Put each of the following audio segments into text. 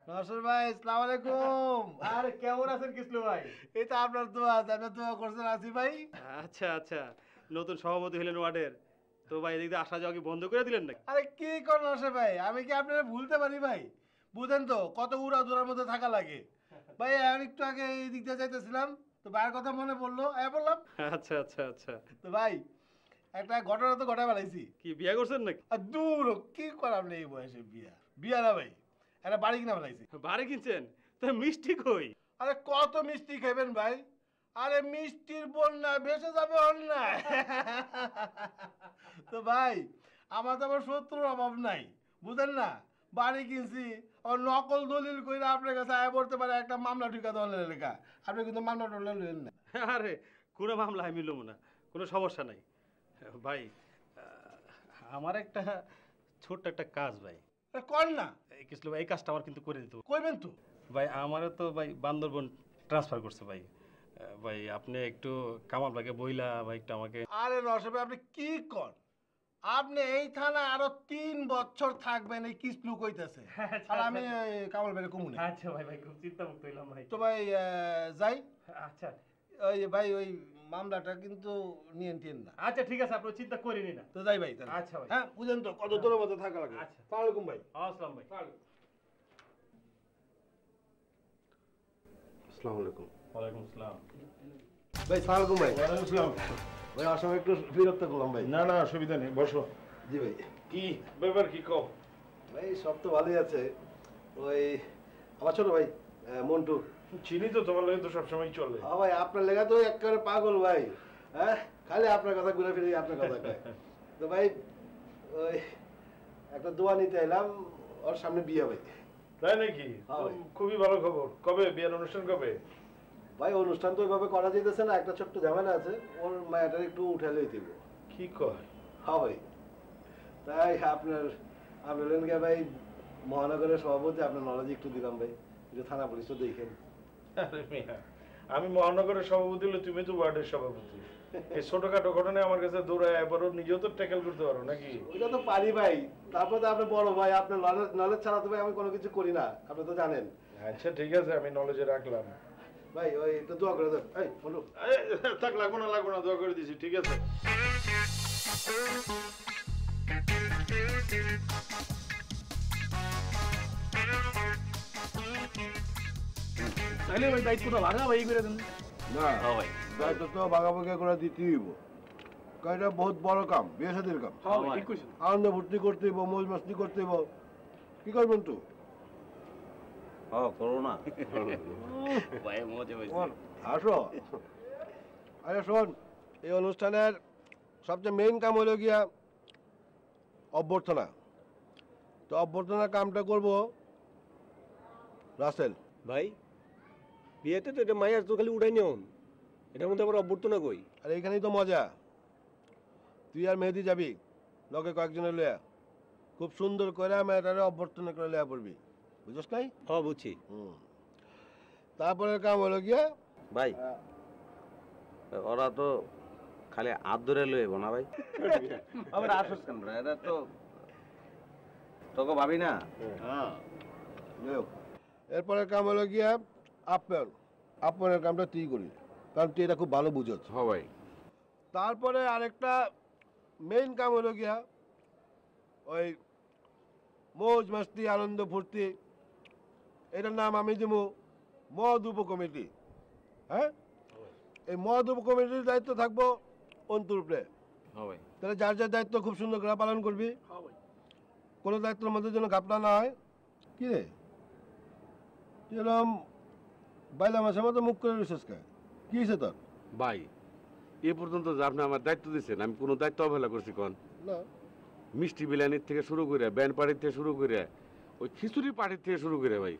নসর ভাই, আসসালামু আলাইকুম। আরে কেমন আছেন কিসলু ভাই? এই তো আপনার দোয়া, আপনার দোয়া করছেন আসি ভাই। আচ্ছা আচ্ছা, নতুন সভাপতি হলেন ওয়ার্ডের, তো ভাই এদিক দিয়ে আসা যাওয়া কি বন্ধ করে দিলেন নাকি? আরে কি করেন নসর ভাই, আমি কি আপনারা ভুলতে পারি ভাই? বুঝেন তো কত উড়া দুরার মধ্যে থাকা লাগে। ভাই আমি একটু আগে এই দিক দিয়ে যাইতেছিলাম, তো ভাইয়ের কথা মনে পড়লো, বললাম। আচ্ছা আচ্ছা আচ্ছা, তো ভাই একটা ঘটনা তো ঘটা বেড়াইছি। কি বিয়ে করছেন নাকি? আর দূর কি করাম নেই, এই বয়সে বিয়া বিয়া না ভাই, একটা বাড়ি কিনা বেড়াইছি। বাড়ি কিনছেন? তো মিষ্টি কই? আরে কত মিষ্টি খাবেন ভাই? আরে মিষ্টির বন্যা ভেসে যাবে অন্যায়। তো ভাই আমার তো আবার শত্রুর অভাব নাই, বুঝেন না। বাড়ি কিনছি, আর নকল দলিল কইরা আপনার কাছে আয় পড়তে পারে একটা মামলা ঠিকা দলের লেখা। আপনি কিন্তু মামলা টমলা লইলেন না। আরে কোনো মামলা আমি লম না, কোনো সমস্যা নাই ভাই। আমার একটা ছোট্ট একটা কাজ ভাই। আরে কর না। কিসলু ভাই, এই কাজটা আমার কিন্তু করে দিতে হবে। কইবেন তো। ভাই আমারও তো ভাই বান্দরবন ট্রান্সফার করছে ভাই। ভাই আপনি একটু কামাল ভাইকে বইলা ভাই একটু আমাকে। আরে নসবে আপনি কি কর, আপনি এই থানায় আরো 3 বছর থাকবেন, এই কিসলু কইতেছে। আর আমি কামাল ভাইয়ের কমুনে। আচ্ছা ভাই, ভাই খুব চিন্তামুক্ত হইলাম ভাই। তো ভাই যাই। আচ্ছা ওই ভাই ওই মামলাটা কিন্তু নিয়েন টিয়েন না। আচ্ছা ঠিক আছে, আপনি চিন্তা করিনি না। তো যাই ভাই তাহলে। আচ্ছা ভাই। হ্যাঁ বুঝেন তো কত দূরের মধ্যে থাকা লাগে। আচ্ছা। আসসালামু আলাইকুম ভাই। আসসালাম ভাই। আসসালামু আলাইকুম। ওয়ালাইকুম আসসালাম। ভাই সালাম আলাইকুম ভাই। ওয়ালাইকুম আসসালাম। ভাই অসময় একটু বিরক্ত করলাম ভাই। না না, অসুবিধা নেই, বসো। জি ভাই। কি ব্যাপার, কি কও? ভাই সব তো ভালোই আছে। ওই আমার ছোট ভাই মন্টু। চিনি তো, তোমার লাগে তো সবসময় চলে। হ্যাঁ ভাই আপনার লেগা তো একেবারে পাগল ভাই। হ্যাঁ খালি আপনার কথা ঘুরে ফিরে আপনার কথা কয়। তো ভাই ওই একটা দোয়া নিতে এলাম, ওর সামনে বিয়ে ভাই। তাই নাকি? হ্যাঁ ভাই। খুবই ভালো খবর। কবে বিয়ের অনুষ্ঠান, কবে? ভাই অনুষ্ঠান তো ওইভাবে করা যেতেছে না, একটা ছোট্ট ঝামেলা আছে, ওর মায়াটার একটু উঠে লই দিব। কি কয়? হ্যাঁ ভাই। তাই আপনার আপনি হলেন কে ভাই মহানগরের সভাপতি, আপনার নলেজ একটু দিলাম ভাই, একটু থানা পুলিশ তো দেখেন। আরে মিয়া, আমি মহানগরের সভাপতি হলে তুমি তো ওয়ার্ডের সভাপতি। এই ছোটখাটো ঘটনায় আমার কাছে দৌড়ায়, এবারও নিজেও তো ট্যাকেল করতে পারো নাকি? ওইটা তো পারি ভাই, তারপর তো আপনি বড় ভাই, আপনার নলেজ ছাড়া তো ভাই আমি কোনো কিছু করি না, আপনি তো জানেন। আচ্ছা ঠিক আছে, আমি নলেজে রাখলাম। ভাই ওই একটু দোয়া করে দেন। এই বলু থাক, লাগবো না লাগবো না, দোয়া করে দিছি, ঠিক আছে। তাহলে ভাই দায়িত্বটা ভাগা ভাই করে দেন। না ভাই। দায়িত্ব তো ভাগাভাগি করে দিতেই হইব, কারণ এটা বহুত বড় কাম, বিয়ে শাদীর কাম। হ্যাঁ ভাই ঠিক কইছেন। আনন্দ ফুর্তি করতে হইব, মৌজ মাস্তি করতে হইব। কি করবেন তো করোনা ভাই মজা হয়েছে। আসো। আরে শোন, এই অনুষ্ঠানের সবচেয়ে মেইন কাম হলো গিয়া অভ্যর্থনা। তো অভ্যর্থনার কামটা করব রাসেল। ভাই বিয়েতে তো এটা মায়ের তো খালি উঠাই নিয়ন, এটার মধ্যে আবার অভ্যর্থনা কই? আর এইখানেই তো মজা। তুই আর মেহেদি যাবি লগে কয়েকজনের লইয়া, খুব সুন্দর করে মেয়েটারে অভ্যর্থনা করে লইয়া পড়বি, বুঝছ নাই? হ্যাঁ বুঝছি। তারপরে কাম হলো গিয়া ভাই ওরা তো খালি হাত ধরে লইব না ভাই। আবার আসস কেন রে? এটা তো তোকে ভাবি না। লইও। এরপরে কাম হলো গিয়া আপ্যায়ন। আপ্যায়নের কামটা তুই করিস, কারণ তুই এটা খুব ভালো বুঝছ। হ্যাঁ ভাই। তারপরে আরেকটা মেইন কাম হলো গিয়া ওই মৌজ মাস্তি আনন্দ ফুর্তি, এটার নাম আমি দিব মদ উপ কমিটি। হ্যাঁ, এই মদ উপ কমিটির দায়িত্ব থাকবো অন্তুর উপরে। হ্যাঁ ভাই। তাহলে যার যার দায়িত্ব খুব সুন্দর করে পালন করবি, কোনো দায়িত্বের মধ্যে যেন ঘাপলা না হয়। কি রে এরকম বাইলা মাসের মতো মুখ করে রিসার্চ খায়, কি হয়েছে তোর? ভাই এ পর্যন্ত যে আপনি আমার দায়িত্ব দিচ্ছেন, আমি কোনো দায়িত্ব অবহেলা করছি কোন? না মিষ্টি বিলানির থেকে শুরু করে, ব্যান্ড পার্টির থেকে শুরু করে, ওই খিচুড়ি পার্টির থেকে শুরু করে ভাই।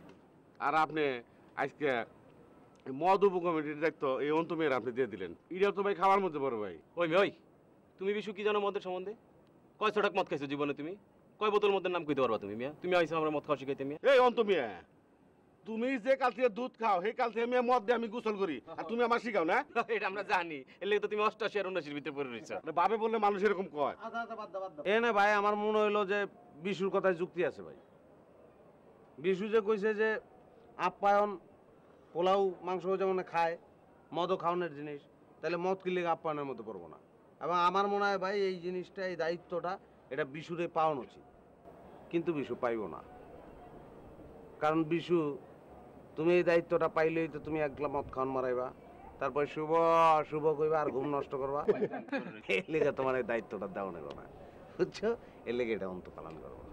আর আপনি আজকে মদ উপ কমিটির দায়িত্ব এই অন্তমের আপনি দিয়ে দিলেন, এটাও তো ভাই খাওয়ার মধ্যে বড় ভাই। ওই মেয়ে ওই, তুমি বিশু কি জানো মদের সম্বন্ধে? কয় ছটাক মদ খাইছো জীবনে তুমি? কয় বোতল মদের নাম কইতে পারবা তুমি মিয়া? তুমি আইছো আমরা মদ খাওয়া শিখাইতে মিয়া? এই অন্তমিয়া, তুমি যে কাল থেকে দুধ খাও সেই কাল থেকে আমি মদ দিয়ে আমি গোসল করি, আর তুমি আমার শিখাও না? এটা আমরা জানি, এর লেগে তো তুমি 88 আর 79 ভিতরে পড়ে রইছো। বাবে বললে মানুষ এরকম কয়। এ না ভাই, আমার মনে হইলো যে বিশুর কথায় যুক্তি আছে ভাই। বিশু যে কইছে যে আপ্যায়ন পোলাও মাংস যেমন খায়, মদও খাওয়ানোর জিনিস, তাহলে মদ কি লেগে আপ্যায়নের মতো করবো না। এবং আমার মনে হয় ভাই এই জিনিসটা, এই দায়িত্বটা এটা বিশুরে পাওয়ানো উচিত, কিন্তু বিশু পাইব না। কারণ বিশু, তুমি এই দায়িত্বটা পাইলেই তো তুমি একলা মদ খাওয়ান মারাইবা, তারপর শুভ শুভ কইবা আর ঘুম নষ্ট করবা। এর লেগে তোমার এই দায়িত্বটা দেওয়া নেব না, বুঝছো? এর লেগে এটা অন্ত পালন করবো।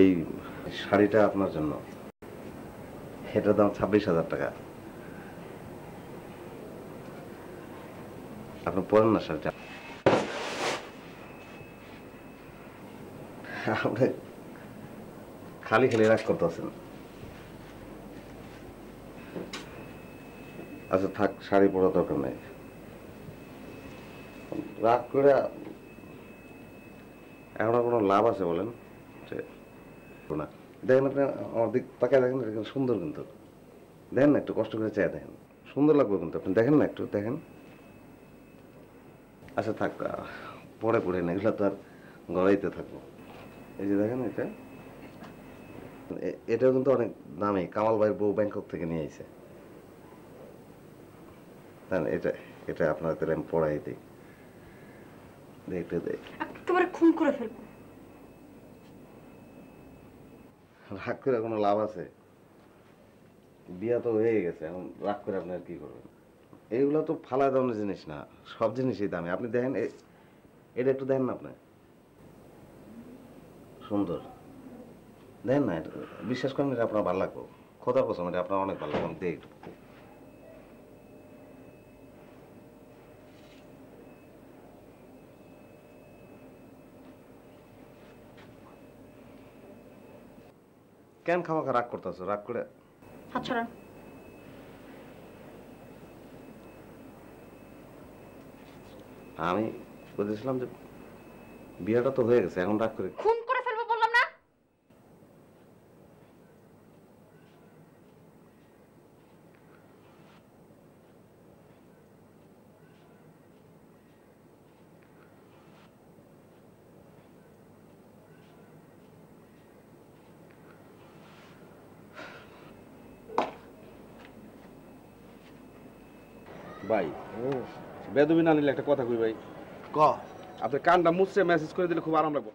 এই শাড়িটা আপনার জন্য, এটার দাম 26,000 টাকা। আপনি পরেন না শাড়িটা? আপনি খালি খালি রাগ করতেছেন। আচ্ছা থাক, শাড়ি পরা দরকার নেই। রাগ করে এখন কোনো লাভ আছে বলেন? না দেখেন, আপনি আমার দিক তাকায় দেখেন, সুন্দর কিন্তু দেখেন না, একটু কষ্ট করে চেয়ে দেখেন, সুন্দর লাগবে কিন্তু। আপনি দেখেন না, একটু দেখেন। আচ্ছা থাক, পরে পড়ে না, এগুলো তো আর গড়াইতে থাকবো। এই যে দেখেন, এটাও কিন্তু অনেক দামি, কামাল ভাইয়ের বউ ব্যাংকক থেকে নিয়ে আইছে। এটা এটা আপনার আমি পড়াই দিই, দেখতে দেয় একেবারে খুন করে ফেলবো। রাগ করে কোনো লাভ আছে? বিয়া তো হয়ে গেছে, এখন রাগ করে আপনি আর কি করবেন? এইগুলো তো ফালা দামের জিনিস না, সব জিনিসই দামি। আপনি দেখেন, এটা একটু দেখেন না, আপনি সুন্দর দেখেন না, বিশ্বাস করেন এটা আপনার ভালো লাগবে, খোদার কসম এটা আপনার অনেক ভালো লাগবে। দেখ একটু, কেন খামাখা রাগ করতেছো? রাগ করে হাত ছড়ান। আমি বলেছিলাম যে বিয়েটা তো হয়ে গেছে, এখন রাগ করে খুন করে ফেলবো বললাম না? ভাই বেদবি না নিলে একটা কথা কই ভাই। ক আপনি কানটা মুছছে মেসেজ করে দিলে খুব আরাম লাগবে।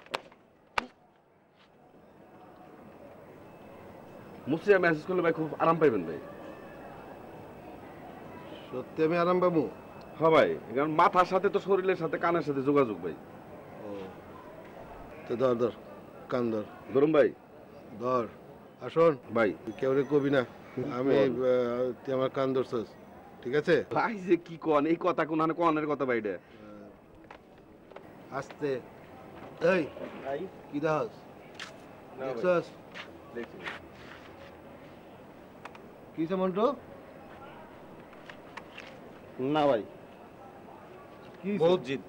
মুছছে মেসেজ করলে ভাই খুব আরাম পাইবেন ভাই। সত্যি আমি আরাম পাবো? হ্যাঁ ভাই, কারণ মাথার সাথে তো শরীরের সাথে কানের সাথে যোগাযোগ ভাই। তো ধর ধর, কান ধর। ধরুন ভাই, ধর। আসুন ভাই কেউ রে কবি না, আমি তুই আমার কান ধরছস, ঠিক আছে? ভাই যে কি কন, এই কথা কোন হানে কনের কথা ভাই এটা। আস্তে। এই কি দাস দেখছস? দেখছি কি মন্টু? না ভাই, কি বহুত জিদ।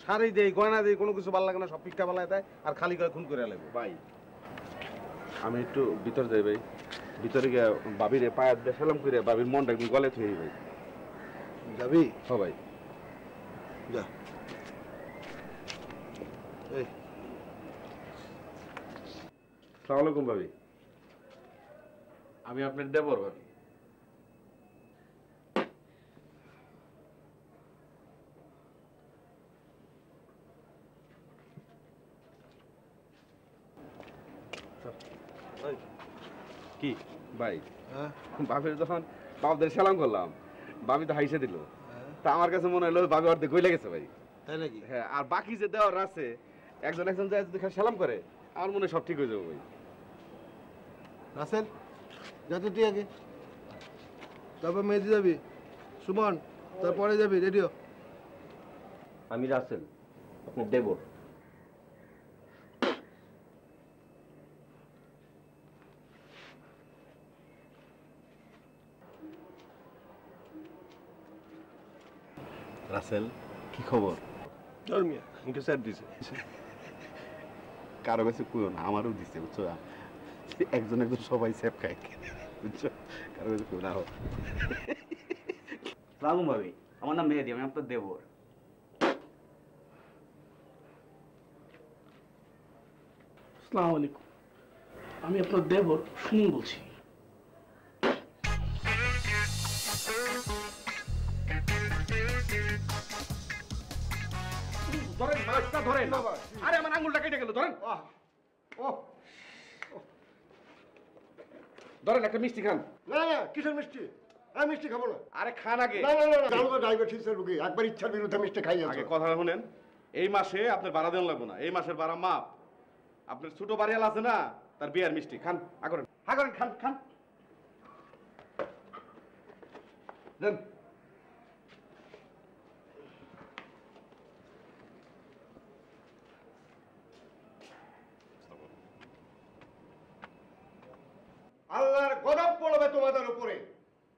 শাড়ি দেই, গয়না দেই, কোনো কিছু ভালো লাগে না, সব পিঠা বানায় দেয় আর খালি গায়ে খুন করে লাগবে। ভাই আমি একটু ভিতর যাই ভাই, ভিতরে গিয়ে বাবিরে পায়াত দিয়ে সালাম করে বাবির মনটা একদম গলে থুই ভাই। যাবি? হ্যাঁ ভাই। যা। এই আসসালামু আলাইকুম ভাবি। আমি আপনার দেবর ভাবি। কি ভাই, হ্যাঁ বাপের যখন বাপদের সালাম করলাম, বাপি তো হাইসে দিল। তা আমার কাছে মনে হলো বাপি অর্ধেক গইলে গেছে ভাই। তাই নাকি? হ্যাঁ, আর বাকি যে দেওয়ার আছে একজন একজন যায় যদি খালি সালাম করে, আমার মনে হয় সব ঠিক হয়ে যাবে ভাই। রাসেল যা তো তুই আগে, তারপর মেহেদি যাবি। সুমন তারপরে যাবি। রেডিও। আমি রাসেল, আপনার দেবর। রাসেল, কি খবর? ধর্মিয়া মুখে স্যার দিছে। কারো কাছে কইও না, আমারও দিছে বুঝছো। একজন একজন সবাই স্যাপ খায় বুঝছো, কারো কাছে কইও না। সালাম ভাবি, আমার নাম মেহেদি, আমি আপনার দেবর। আসসালামু আলাইকুম, আমি আপনার দেবর সুমন বলছি। ধরেন মাছটা ধরেন। আরে আমার আঙ্গুলটা কেটে গেল, ধরেন। ধরেন একটা মিষ্টি খান। না না, কিসের মিষ্টি? আমি মিষ্টি খাবো না। আরে খান আগে। না না না, জানো তো ডায়াবেটিসের রোগী, একবার ইচ্ছার বিরুদ্ধে মিষ্টি খাই আগে কথা শুনেন। এই মাসে আপনার ভাড়া দেওয়া লাগবে না, এই মাসের ভাড়া মাপ। আপনার ছোট বাড়িয়াল আছে না, তার বিয়ার মিষ্টি খান। আগরেন আগরেন, খান খান। দেন। আল্লাহর গজব পড়বে তোমাদের উপরে।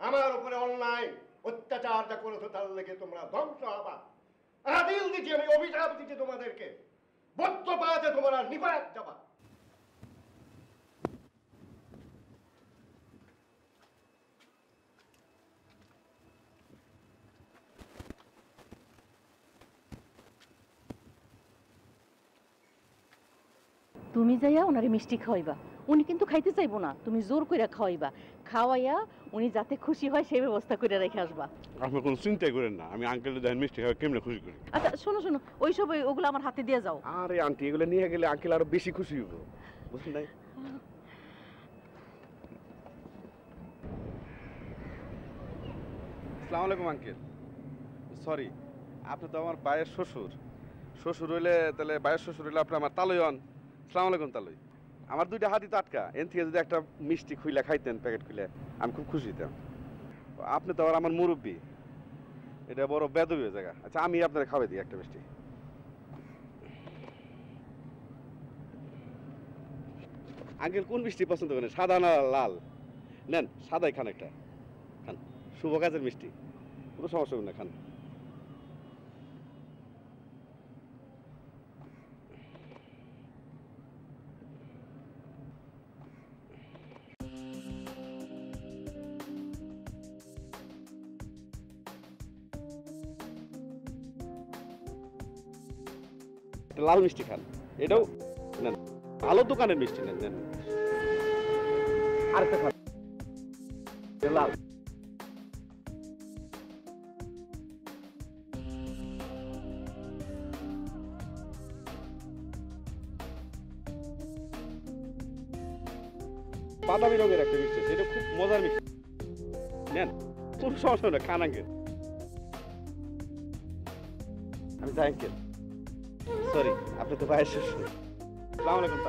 আমার উপরে অন্যায় অত্যাচার যা করেছো তার লেগে তোমরা ধ্বংস হবা। আদিল দিচ্ছি, আমি অভিশাপ দিচ্ছি তোমাদেরকে। বদ্ধ পাওয়াতে তোমরা নিপাত যাবা। তুমি যাইয়া ওনারে মিষ্টি খাওয়াইবা, উনি কিন্তু খাইতে চাইবো না, তুমি জোর করে খাওয়াইবা। খাওয়াইয়া উনি যাতে খুশি হয় সেই ব্যবস্থা করে রেখে আসবা। আপনি কোনো চিন্তাই করেন না, আমি আঙ্কেলের দেখেন মিষ্টি খাওয়া কেমনে খুশি করি। আচ্ছা শোনো শোনো, ওইসব ওগুলো আমার হাতে দিয়ে যাও। আরে আন্টি, এগুলো নিয়ে গেলে আঙ্কেল আরো বেশি খুশি হবো, বুঝলেন নাই? আসসালামু আলাইকুম আঙ্কেল। সরি, আপনি তো আমার বায়ের শ্বশুর। শ্বশুর হইলে তাহলে বায়ের শ্বশুর হইলে আপনি আমার তালই হন। আসসালামু আলাইকুম তালই। আমার দুইটা হাতই তো আটকা, এন থেকে যদি একটা মিষ্টি খুইলা খাইতেন, প্যাকেট খুলে, আমি খুব খুশি হইতাম। আপনি তো আমার মুরব্বী, এটা বড় বেদবীয় জায়গা। আচ্ছা, আমি আপনার খাওয়াই দিই একটা মিষ্টি। আঙ্কেল কোন মিষ্টি পছন্দ করেন, সাদা না লাল? নেন, সাদাই খান, একটা খান, শুভ কাজের মিষ্টি, কোনো সমস্যা হবে না, খান। লাল মিষ্টি খান, এটাও নেন, ভালো দোকানের মিষ্টি নেন। নেন আরেকটা খান, লাল। বাদামি রঙের একটা মিষ্টি আছে, এটা খুব মজার মিষ্টি, নেন, কোনো সমস্যা না, খান আঙ্কেল। আমি যাই আঙ্কেল, সরি, আপনি তো ভাইয়ের শ্বশুর। আসসালামু আলাইকুম।